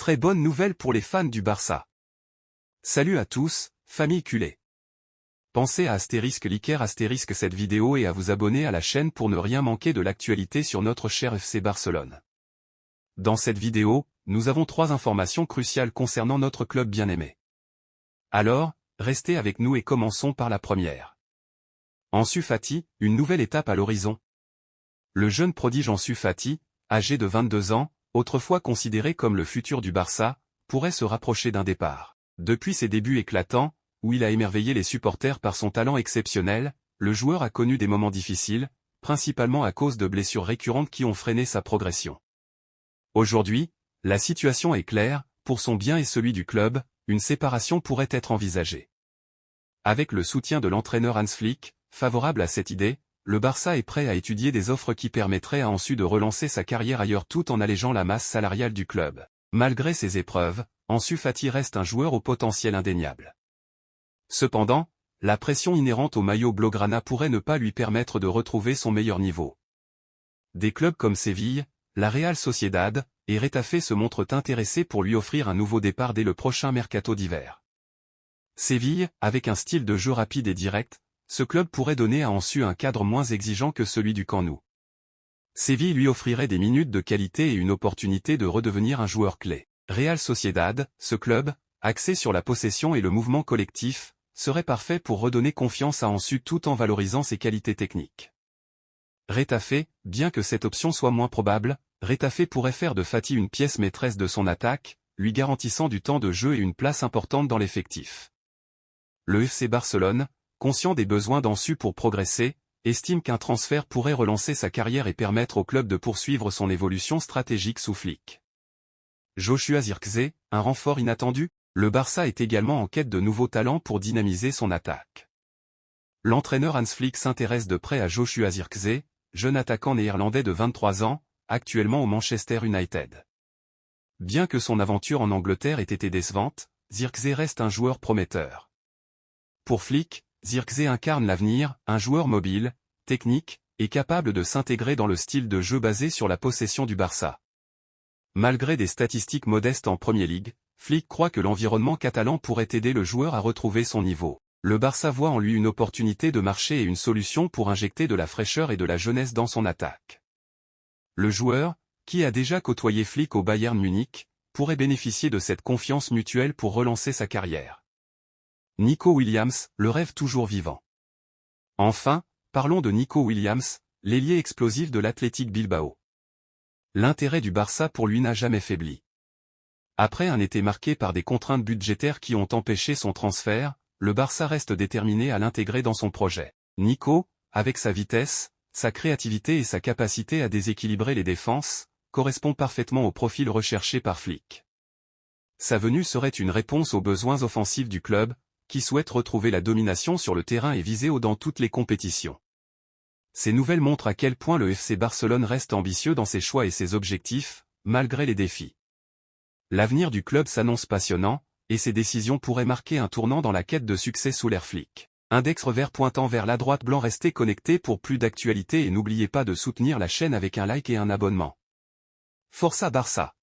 Très bonne nouvelle pour les fans du Barça. Salut à tous, famille culée. Pensez à liker cette vidéo et à vous abonner à la chaîne pour ne rien manquer de l'actualité sur notre cher FC Barcelone. Dans cette vidéo, nous avons 3 informations cruciales concernant notre club bien-aimé. Alors, restez avec nous et commençons par la première. Ansu Fati, une nouvelle étape à l'horizon. Le jeune prodige Ansu Fati, âgé de 22 ans, autrefois considéré comme le futur du Barça, pourrait se rapprocher d'un départ. Depuis ses débuts éclatants, où il a émerveillé les supporters par son talent exceptionnel, le joueur a connu des moments difficiles, principalement à cause de blessures récurrentes qui ont freiné sa progression. Aujourd'hui, la situation est claire, pour son bien et celui du club, une séparation pourrait être envisagée. Avec le soutien de l'entraîneur Hans Flick, favorable à cette idée, le Barça est prêt à étudier des offres qui permettraient à Ansu de relancer sa carrière ailleurs tout en allégeant la masse salariale du club. Malgré ces épreuves, Ansu Fati reste un joueur au potentiel indéniable. Cependant, la pression inhérente au maillot blaugrana pourrait ne pas lui permettre de retrouver son meilleur niveau. Des clubs comme Séville, la Real Sociedad et Retafe se montrent intéressés pour lui offrir un nouveau départ dès le prochain mercato d'hiver. Séville, avec un style de jeu rapide et direct, ce club pourrait donner à Ansu un cadre moins exigeant que celui du Camp Nou. Séville lui offrirait des minutes de qualité et une opportunité de redevenir un joueur clé. Real Sociedad, ce club, axé sur la possession et le mouvement collectif, serait parfait pour redonner confiance à Ansu tout en valorisant ses qualités techniques. Retafe, bien que cette option soit moins probable, Retafe pourrait faire de Fati une pièce maîtresse de son attaque, lui garantissant du temps de jeu et une place importante dans l'effectif. Le FC Barcelone, conscient des besoins d'Ansu pour progresser, estime qu'un transfert pourrait relancer sa carrière et permettre au club de poursuivre son évolution stratégique sous Flick. Joshua Zirkzee, un renfort inattendu, le Barça est également en quête de nouveaux talents pour dynamiser son attaque. L'entraîneur Hans Flick s'intéresse de près à Joshua Zirkzee, jeune attaquant néerlandais de 23 ans, actuellement au Manchester United. Bien que son aventure en Angleterre ait été décevante, Zirkzee reste un joueur prometteur. Pour Flick, Zirkzee incarne l'avenir, un joueur mobile, technique, et capable de s'intégrer dans le style de jeu basé sur la possession du Barça. Malgré des statistiques modestes en Premier League, Flick croit que l'environnement catalan pourrait aider le joueur à retrouver son niveau. Le Barça voit en lui une opportunité de marché et une solution pour injecter de la fraîcheur et de la jeunesse dans son attaque. Le joueur, qui a déjà côtoyé Flick au Bayern Munich, pourrait bénéficier de cette confiance mutuelle pour relancer sa carrière. Nico Williams, le rêve toujours vivant. Enfin, parlons de Nico Williams, l'ailier explosif de l'Athletic Bilbao. L'intérêt du Barça pour lui n'a jamais faibli. Après un été marqué par des contraintes budgétaires qui ont empêché son transfert, le Barça reste déterminé à l'intégrer dans son projet. Nico, avec sa vitesse, sa créativité et sa capacité à déséquilibrer les défenses, correspond parfaitement au profil recherché par Flick. Sa venue serait une réponse aux besoins offensifs du club, qui souhaite retrouver la domination sur le terrain et viser haut dans toutes les compétitions. Ces nouvelles montrent à quel point le FC Barcelone reste ambitieux dans ses choix et ses objectifs, malgré les défis. L'avenir du club s'annonce passionnant, et ses décisions pourraient marquer un tournant dans la quête de succès sous l'ère Flick. Index revers pointant vers la droite blanc, restez connectés pour plus d'actualités et n'oubliez pas de soutenir la chaîne avec un like et un abonnement. Força Barça!